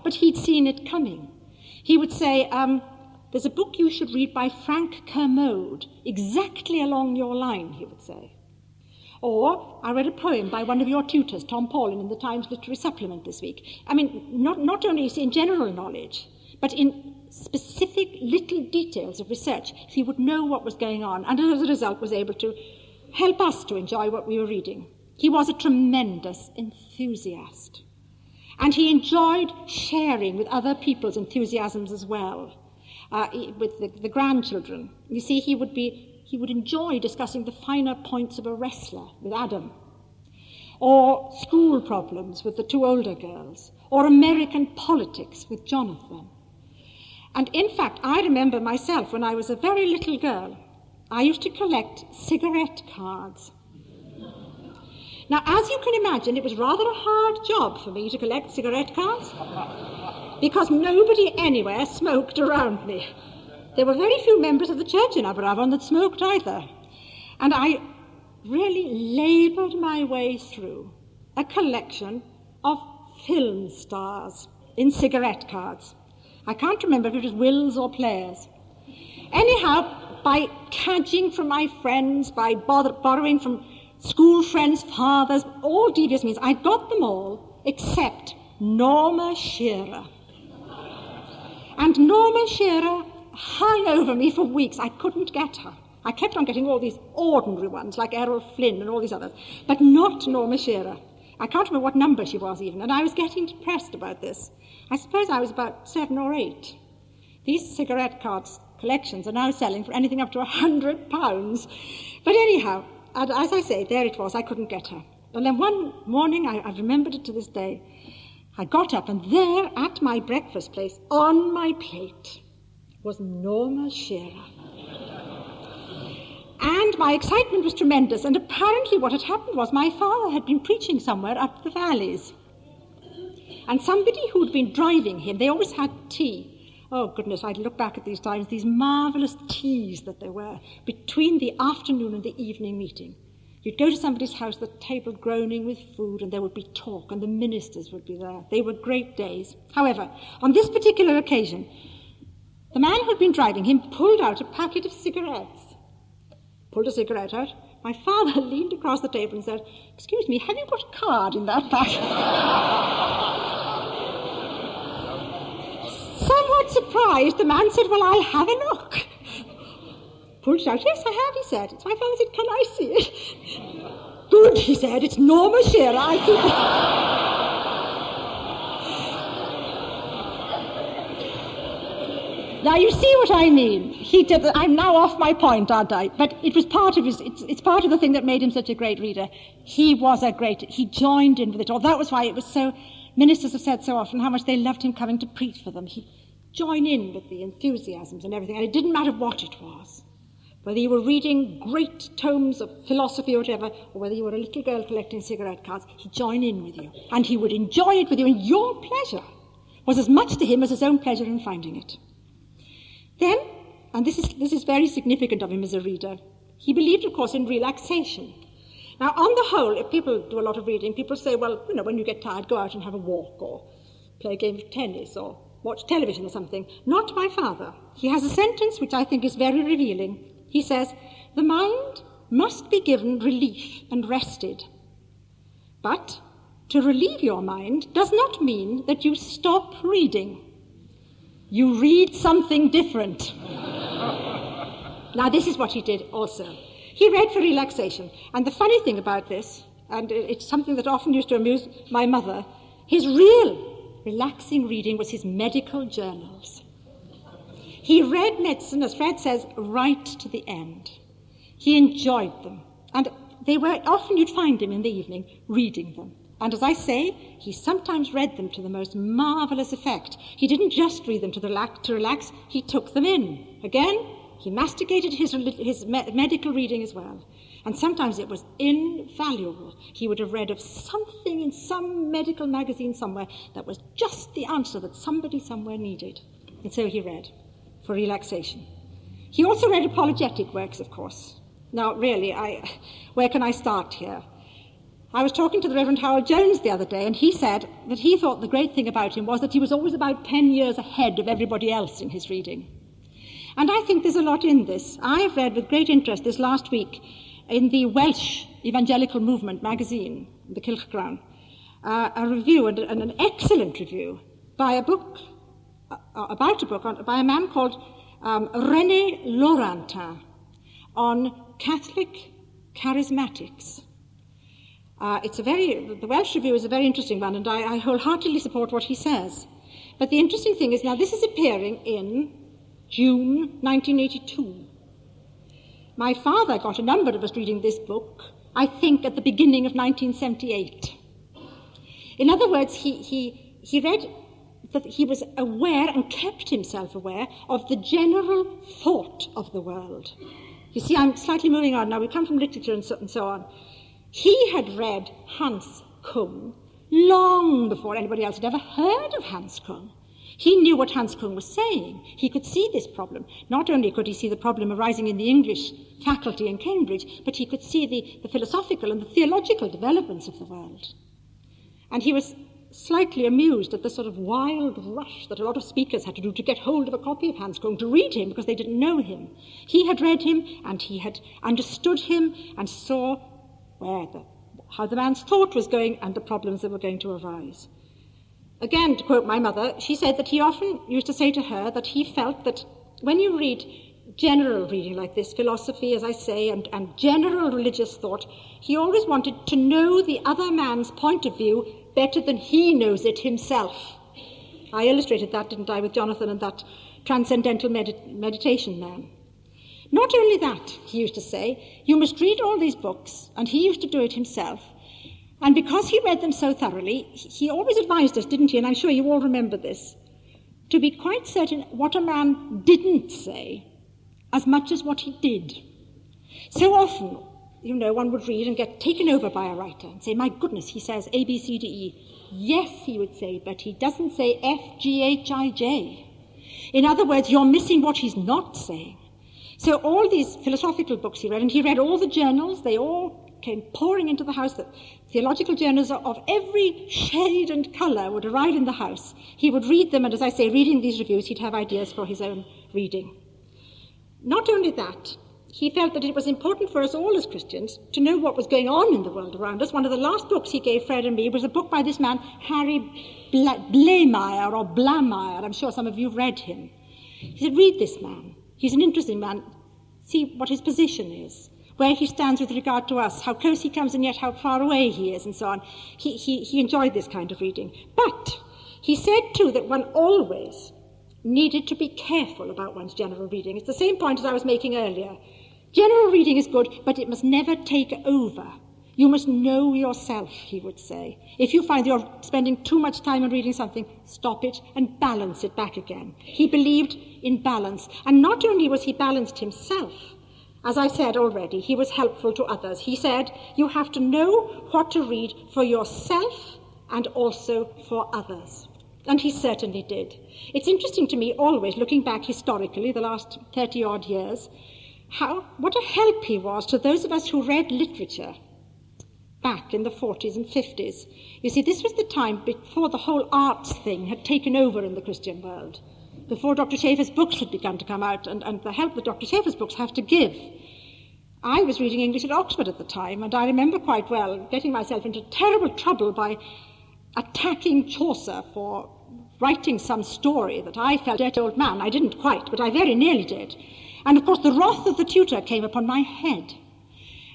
but he'd seen it coming. He would say, there's a book you should read by Frank Kermode, exactly along your line, he would say. Or, I read a poem by one of your tutors, Tom Paulin, in the Times Literary Supplement this week. I mean, not only in general knowledge, but in specific little details of research, he would know what was going on, and as a result was able to help us to enjoy what we were reading. He was a tremendous enthusiast. And he enjoyed sharing with other people's enthusiasms as well, with the grandchildren. You see, he would enjoy discussing the finer points of a wrestler with Adam, or school problems with the two older girls, or American politics with Jonathan. And in fact, I remember myself when I was a very little girl, I used to collect cigarette cards. Now, as you can imagine, it was rather a hard job for me to collect cigarette cards because nobody anywhere smoked around me. There were very few members of the church in Aberavon that smoked either. And I really laboured my way through a collection of film stars in cigarette cards. I can't remember if it was Wills or Players. Anyhow, by cadging from my friends, by borrowing from school friends, fathers, all devious means, I got them all except Norma Shearer. And Norma Shearer hung over me for weeks. I couldn't get her. I kept on getting all these ordinary ones, like Errol Flynn and all these others, but not Norma Shearer. I can't remember what number she was even, and I was getting depressed about this. I suppose I was about 7 or 8. These cigarette cards collections are now selling for anything up to £100. But anyhow, as I say, there it was. I couldn't get her. And then one morning, I've remembered it to this day, I got up, and there at my breakfast place, on my plate, was Norma Shearer. And my excitement was tremendous, and apparently what had happened was my father had been preaching somewhere up the valleys. And somebody who'd been driving him, they always had tea. Oh, goodness, I'd look back at these times, these marvellous teas that there were between the afternoon and the evening meeting. You'd go to somebody's house, the table groaning with food, and there would be talk, and the ministers would be there. They were great days. However, on this particular occasion, the man who'd been driving him pulled out a packet of cigarettes. Pulled a cigarette out. My father leaned across the table and said, "Excuse me, have you got a card in that packet?" Somewhat surprised, the man said, "Well, I'll have a look." Pulled it out. "Yes, I have," he said. So my father said, "Can I see it?" "Good," he said. "It's Norma Shearer. I keep..." Now, you see what I mean. I'm now off my point, aren't I? But it was part of it's part of the thing that made him such a great reader. He joined in with it all. That was why it was so, ministers have said so often how much they loved him coming to preach for them. He'd join in with the enthusiasms and everything, and it didn't matter what it was. Whether you were reading great tomes of philosophy or whatever, or whether you were a little girl collecting cigarette cards, he'd join in with you. And he would enjoy it with you, and your pleasure was as much to him as his own pleasure in finding it. Then, and this is very significant of him as a reader, he believed, of course, in relaxation. Now, on the whole, if people do a lot of reading, people say, well, when you get tired, go out and have a walk, or play a game of tennis, or watch television or something. Not my father. He has a sentence which I think is very revealing. He says, "The mind must be given relief and rested. But to relieve your mind does not mean that you stop reading. You read something different." Now, this is what he did also. He read for relaxation. And the funny thing about this, and it's something that often used to amuse my mother, his real relaxing reading was his medical journals. He read medicine, as Fred says, right to the end. He enjoyed them. And they were often, you'd find him in the evening reading them. And as I say, he sometimes read them to the most marvellous effect. He didn't just read them to relax, he took them in. Again, he masticated his medical reading as well. And sometimes it was invaluable. He would have read of something in some medical magazine somewhere that was just the answer that somebody somewhere needed. And so he read for relaxation. He also read apologetic works, of course. Now, really, where can I start here? I was talking to the Reverend Howard Jones the other day, and he said that he thought the great thing about him was that he was always about 10 years ahead of everybody else in his reading. And I think there's a lot in this. I've read with great interest this last week in the Welsh Evangelical Movement magazine, the Kilchgrawn, a review, and an excellent review, by a man called René Laurentin on Catholic charismatics. The Welsh review is a very interesting one, and I wholeheartedly support what he says. But the interesting thing is now this is appearing in June 1982. My father got a number of us reading this book, I think, at the beginning of 1978. In other words, he read that he was aware and kept himself aware of the general thought of the world. You see, I'm slightly moving on now. We come from literature and so on. He had read Hans Kung long before anybody else had ever heard of Hans Kung. He knew what Hans Kung was saying. He could see this problem. Not only could he see the problem arising in the English faculty in Cambridge, but he could see the philosophical and the theological developments of the world. And he was slightly amused at the sort of wild rush that a lot of speakers had to do to get hold of a copy of Hans Kung, to read him, because they didn't know him. He had read him, and he had understood him, and saw how the man's thought was going and the problems that were going to arise. Again, to quote my mother, she said that he often used to say to her that he felt that when you read general reading like this, philosophy, as I say, and general religious thought, he always wanted to know the other man's point of view better than he knows it himself. I illustrated that, didn't I, with Jonathan and that transcendental meditation man. Not only that, he used to say, you must read all these books, and he used to do it himself. And because he read them so thoroughly, he always advised us, didn't he, and I'm sure you all remember this, to be quite certain what a man didn't say as much as what he did. So often, one would read and get taken over by a writer and say, my goodness, he says A, B, C, D, E. Yes, he would say, but he doesn't say F, G, H, I, J. In other words, you're missing what he's not saying. So all these philosophical books he read, and he read all the journals, they all came pouring into the house. The theological journals of every shade and colour would arrive in the house. He would read them, and as I say, reading these reviews, he'd have ideas for his own reading. Not only that, he felt that it was important for us all as Christians to know what was going on in the world around us. One of the last books he gave Fred and me was a book by this man, Harry Blameyer, or Blameyer. I'm sure some of you have read him. He said, read this man. He's an interesting man. See what his position is, where he stands with regard to us, how close he comes and yet how far away he is, and so on. He enjoyed this kind of reading. But he said, too, that one always needed to be careful about one's general reading. It's the same point as I was making earlier. General reading is good, but it must never take over. You must know yourself, he would say. If you find you're spending too much time on reading something, stop it and balance it back again. He believed in balance. And not only was he balanced himself, as I said already, he was helpful to others. He said, you have to know what to read for yourself and also for others. And he certainly did. It's interesting to me always, looking back historically, the last 30-odd years, what a help he was to those of us who read literature back in the 40s and 50s. You see, this was the time before the whole arts thing had taken over in the Christian world, before Dr. Schaeffer's books had begun to come out, and the help that Dr. Schaeffer's books have to give. I was reading English at Oxford at the time, and I remember quite well getting myself into terrible trouble by attacking Chaucer for writing some story that I felt a dirty old man. I didn't quite, but I very nearly did. And of course the wrath of the tutor came upon my head.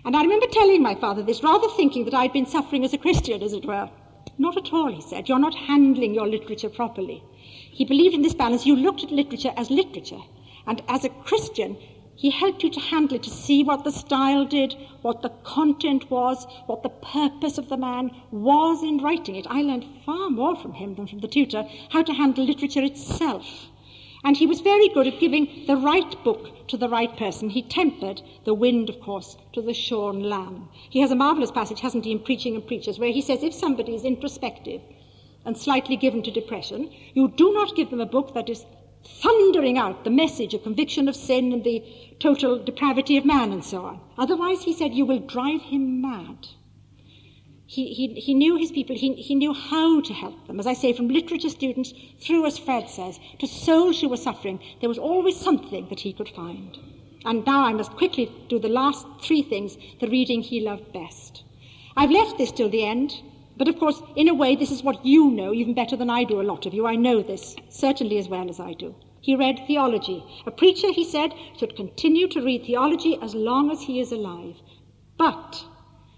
And I remember telling my father this, rather thinking that I'd been suffering as a Christian, as it were. Not at all, he said. You're not handling your literature properly. He believed in this balance. You looked at literature as literature. And as a Christian, he helped you to handle it, to see what the style did, what the content was, what the purpose of the man was in writing it. I learned far more from him than from the tutor, how to handle literature itself. And he was very good at giving the right book to the right person. He tempered the wind, of course, to the shorn lamb. He has a marvellous passage, hasn't he, in Preaching and Preachers, where he says if somebody is introspective and slightly given to depression, you do not give them a book that is thundering out the message of conviction of sin and the total depravity of man and so on. Otherwise, he said, you will drive him mad. He knew his people, he knew how to help them. As I say, from literature students through, as Fred says, to souls who were suffering, there was always something that he could find. And now I must quickly do the last three things, the reading he loved best. I've left this till the end, but of course, in a way, this is what you know, even better than I do, a lot of you. I know this, certainly as well as I do. He read theology. A preacher, he said, should continue to read theology as long as he is alive. But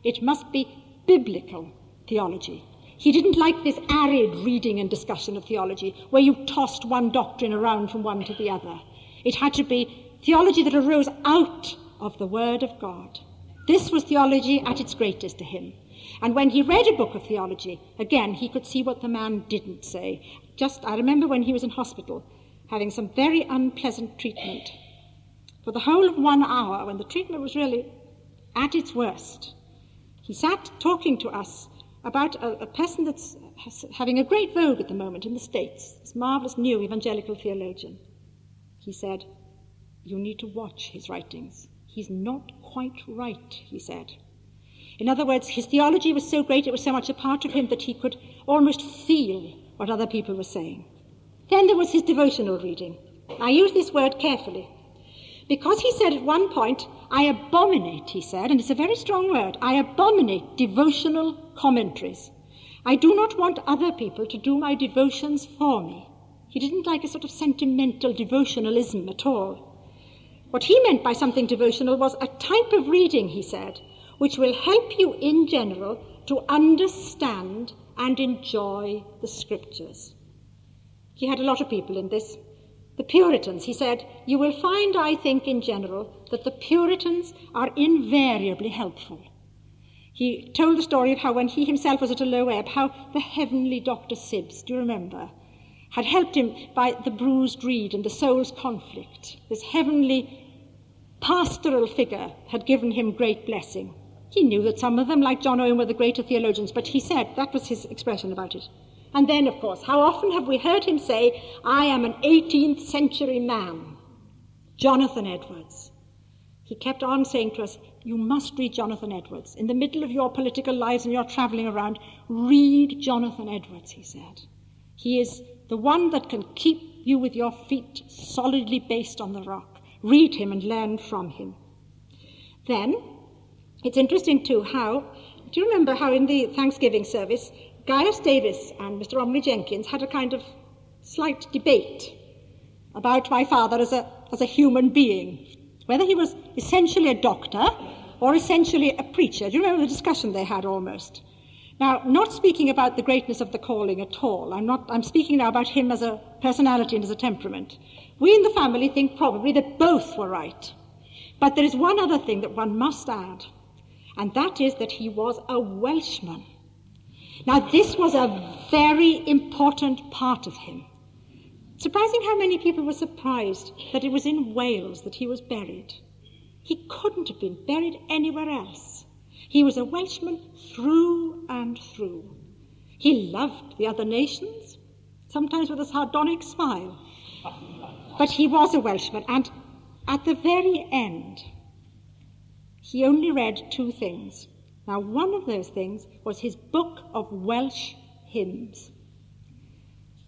it must be biblical theology. He didn't like this arid reading and discussion of theology, where you tossed one doctrine around from one to the other. It had to be theology that arose out of the Word of God. This was theology at its greatest to him. And when he read a book of theology, again, he could see what the man didn't say. I remember when he was in hospital, having some very unpleasant treatment. For the whole of 1 hour, when the treatment was really at its worst, he sat talking to us about a person that's having a great vogue at the moment in the States, this marvellous new evangelical theologian. He said, "You need to watch his writings. He's not quite right," he said. In other words, his theology was so great, it was so much a part of him that he could almost feel what other people were saying. Then there was his devotional reading. I use this word carefully, because he said at one point, "I abominate," he said, and it's a very strong word, "I abominate devotional commentaries. I do not want other people to do my devotions for me." He didn't like a sort of sentimental devotionalism at all. What he meant by something devotional was a type of reading, he said, which will help you in general to understand and enjoy the Scriptures. He had a lot of people in this. The Puritans, he said, "You will find, I think, in general, that the Puritans are invariably helpful." He told the story of how when he himself was at a low ebb, how the heavenly Dr. Sibbs, do you remember, had helped him by the bruised reed and the soul's conflict. This heavenly pastoral figure had given him great blessing. He knew that some of them, like John Owen, were the greater theologians, but he said, that was his expression about it. And then, of course, how often have we heard him say, "I am an 18th century man." Jonathan Edwards. He kept on saying to us, "You must read Jonathan Edwards. In the middle of your political lives and you're travelling around, read Jonathan Edwards," he said. He is the one that can keep you with your feet solidly based on the rock. Read him and learn from him. Then, it's interesting too do you remember how in the Thanksgiving service, Gaius Davis and Mr. Romilly Jenkins had a kind of slight debate about my father as a human being, whether he was essentially a doctor or essentially a preacher. Do you remember the discussion they had almost? Now, not speaking about the greatness of the calling at all. I'm speaking now about him as a personality and as a temperament. We in the family think probably that both were right. But there is one other thing that one must add, and that is that he was a Welshman. Now, this was a very important part of him. Surprising how many people were surprised that it was in Wales that he was buried. He couldn't have been buried anywhere else. He was a Welshman through and through. He loved the other nations, sometimes with a sardonic smile. But he was a Welshman, and at the very end, he only read 2 things. Now, one of those things was his book of Welsh hymns.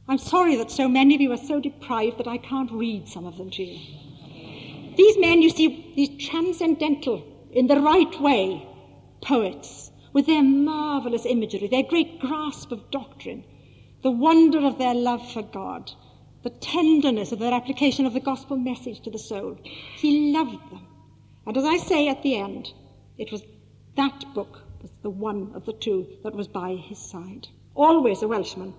I'm sorry that so many of you are so deprived that I can't read some of them to you. These men, you see, these transcendental, in the right way, poets, with their marvellous imagery, their great grasp of doctrine, the wonder of their love for God, the tenderness of their application of the gospel message to the soul. He loved them. And as I say at the end, it was that book was the one of the 2 that was by his side. Always a Welshman.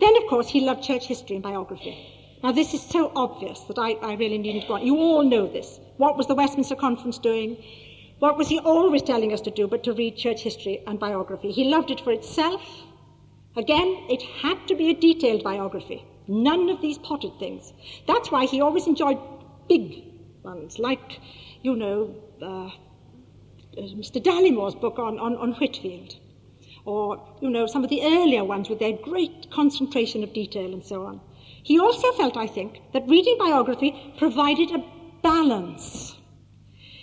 Then, of course, he loved church history and biography. Now, this is so obvious that I really needn't go on. You all know this. What was the Westminster Conference doing? What was he always telling us to do but to read church history and biography? He loved it for itself. Again, it had to be a detailed biography. None of these potted things. That's why he always enjoyed big ones, like, Mr. Dallimore's book on Whitfield, or, some of the earlier ones with their great concentration of detail and so on. He also felt, I think, that reading biography provided a balance.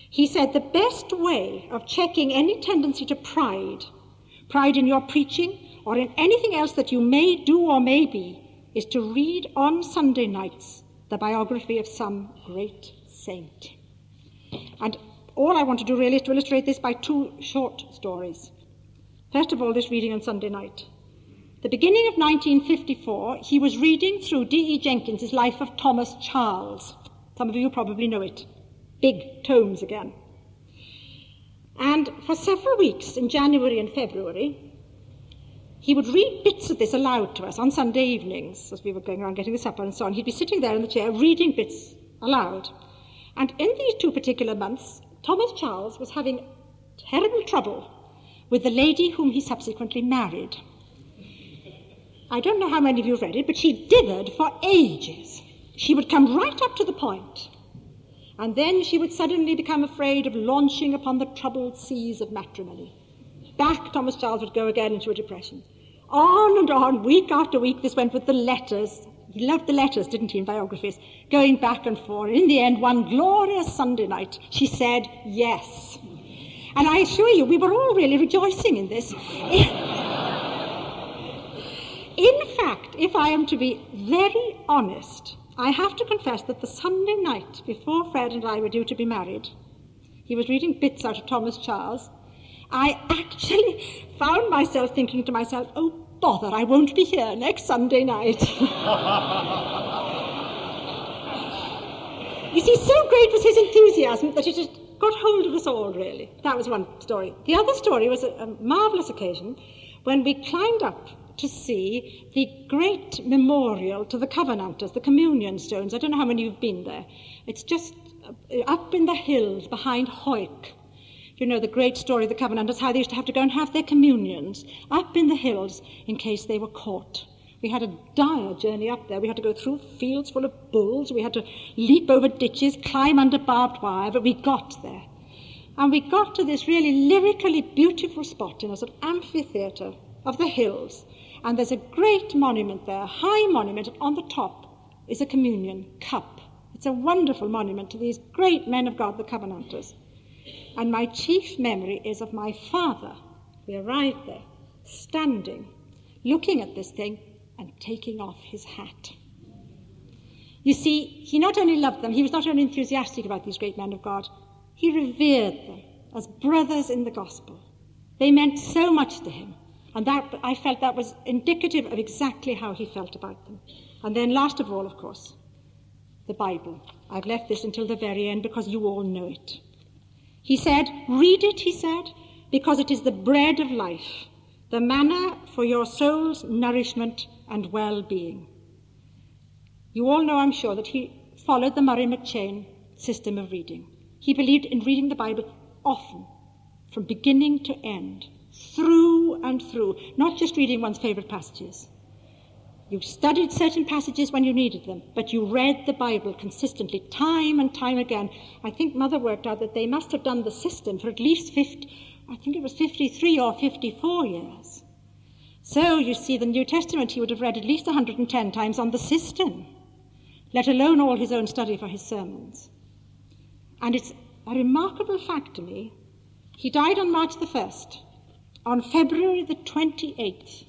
He said the best way of checking any tendency to pride in your preaching or in anything else that you may do or may be, is to read on Sunday nights the biography of some great saint. And all I want to do really is to illustrate this by 2 short stories. First of all, this reading on Sunday night. The beginning of 1954, he was reading through D.E. Jenkins's Life of Thomas Charles. Some of you probably know it. Big tomes again. And for several weeks in January and February, he would read bits of this aloud to us on Sunday evenings as we were going around getting the supper and so on. He'd be sitting there in the chair reading bits aloud. And in these 2 particular months, Thomas Charles was having terrible trouble with the lady whom he subsequently married. I don't know how many of you have read it, but she dithered for ages. She would come right up to the point, and then she would suddenly become afraid of launching upon the troubled seas of matrimony. Back Thomas Charles would go again into a depression. On and on, week after week, this went with the letters. He loved the letters, didn't he, in biographies, going back and forth. In the end, one glorious Sunday night, she said yes. And I assure you, we were all really rejoicing in this. In fact, if I am to be very honest, I have to confess that the Sunday night before Fred and I were due to be married, he was reading bits out of Thomas Charles. I actually found myself thinking to myself, oh, bother, I won't be here next Sunday night. You see, so great was his enthusiasm that it had got hold of us all, really. That was one story. The other story was a marvellous occasion when we climbed up to see the great memorial to the Covenanters, the communion stones. I don't know how many of you have been there. It's just up in the hills behind Hoyk. You know the great story of the Covenanters, how they used to have to go and have their communions up in the hills in case they were caught. We had a dire journey up there. We had to go through fields full of bulls. We had to leap over ditches, climb under barbed wire, but we got there. And we got to this really lyrically beautiful spot in a sort of amphitheatre of the hills. And there's a great monument there, a high monument, and on the top is a communion cup. It's a wonderful monument to these great men of God, the Covenanters. And my chief memory is of my father. We arrived there, standing, looking at this thing and taking off his hat. You see, he not only loved them, he was not only enthusiastic about these great men of God, he revered them as brothers in the gospel. They meant so much to him. And that, I felt that was indicative of exactly how he felt about them. And then last of all, of course, the Bible. I've left this until the very end because you all know it. He said, read it, he said, because it is the bread of life, the manna for your soul's nourishment and well-being. You all know, I'm sure, that he followed the Murray McCheyne system of reading. He believed in reading the Bible often, from beginning to end, through and through, not just reading one's favourite passages. You studied certain passages when you needed them, but you read the Bible consistently, time and time again. I think Mother worked out that they must have done the system for at least 53 or 54 years. So, you see, the New Testament he would have read at least 110 times on the system, let alone all his own study for his sermons. And it's a remarkable fact to me. He died on March the 1st. On February the 28th,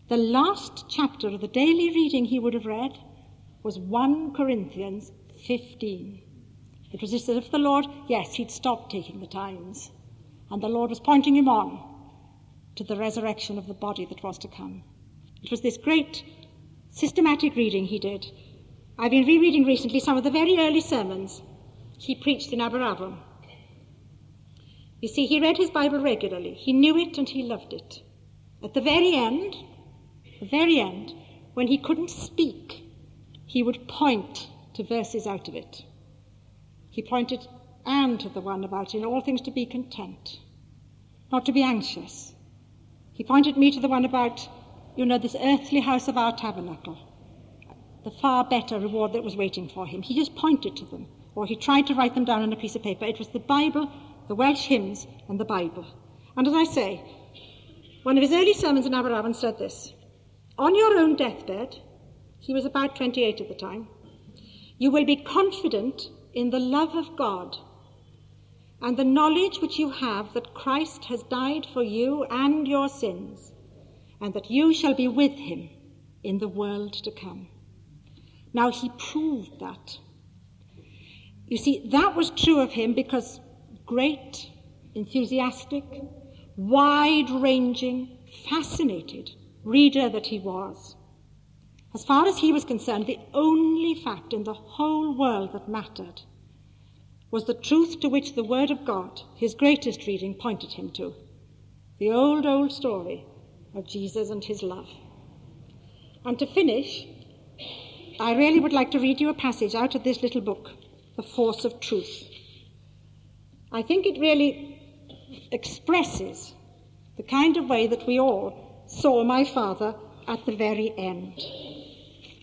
the last chapter of the daily reading he would have read was 1 Corinthians 15. It was as if the Lord, yes, he'd stopped taking the times, and the Lord was pointing him on to the resurrection of the body that was to come. It was this great systematic reading he did. I've been rereading recently some of the very early sermons he preached in Aberavon. You see, he read his Bible regularly. He knew it and he loved it. At the very end, when he couldn't speak, he would point to verses out of it. He pointed and to the one about in all things to be content, not to be anxious. He pointed me to the one about, this earthly house of our tabernacle, the far better reward that was waiting for him. He just pointed to them, or he tried to write them down on a piece of paper. It was the Bible, the Welsh hymns, and the Bible. And as I say, one of his early sermons in Aberavon said this: on your own deathbed, he was about 28 at the time, you will be confident in the love of God and the knowledge which you have that Christ has died for you and your sins, and that you shall be with him in the world to come. Now, he proved that. You see, that was true of him because great, enthusiastic, wide-ranging, fascinated reader that he was. As far as he was concerned, the only fact in the whole world that mattered was the truth to which the Word of God, his greatest reading, pointed him to. The old, old story of Jesus and his love. And to finish, I really would like to read you a passage out of this little book, The Force of Truth. I think it really expresses the kind of way that we all saw my father at the very end.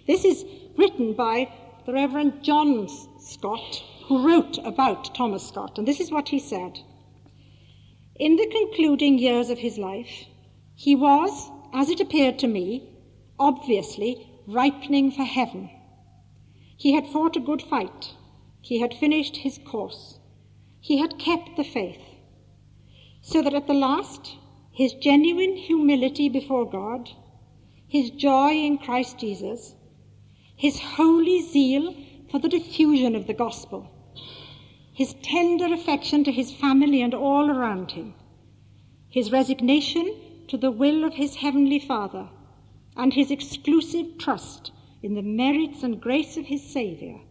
This is written by the Reverend John Scott, who wrote about Thomas Scott, and this is what he said. In the concluding years of his life, he was, as it appeared to me, obviously ripening for heaven. He had fought a good fight. He had finished his course. He had kept the faith, so that at the last, his genuine humility before God, his joy in Christ Jesus, his holy zeal for the diffusion of the gospel, his tender affection to his family and all around him, his resignation to the will of his heavenly Father, and his exclusive trust in the merits and grace of his Saviour,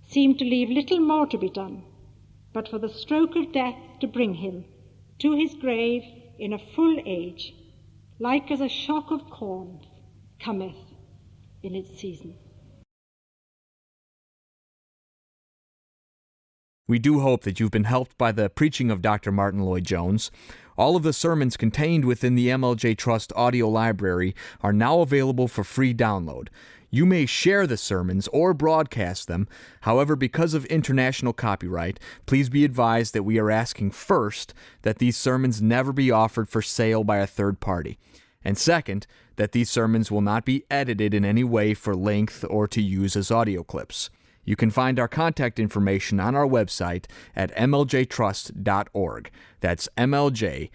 seemed to leave little more to be done but for the stroke of death to bring him to his grave in a full age, like as a shock of corn cometh in its season. We do hope that you've been helped by the preaching of Dr. Martyn Lloyd-Jones. All of the sermons contained within the MLJ Trust audio library are now available for free download. You may share the sermons or broadcast them. However, because of international copyright, please be advised that we are asking first that these sermons never be offered for sale by a third party. And second, that these sermons will not be edited in any way for length or to use as audio clips. You can find our contact information on our website at mljtrust.org. That's mljtrust.org.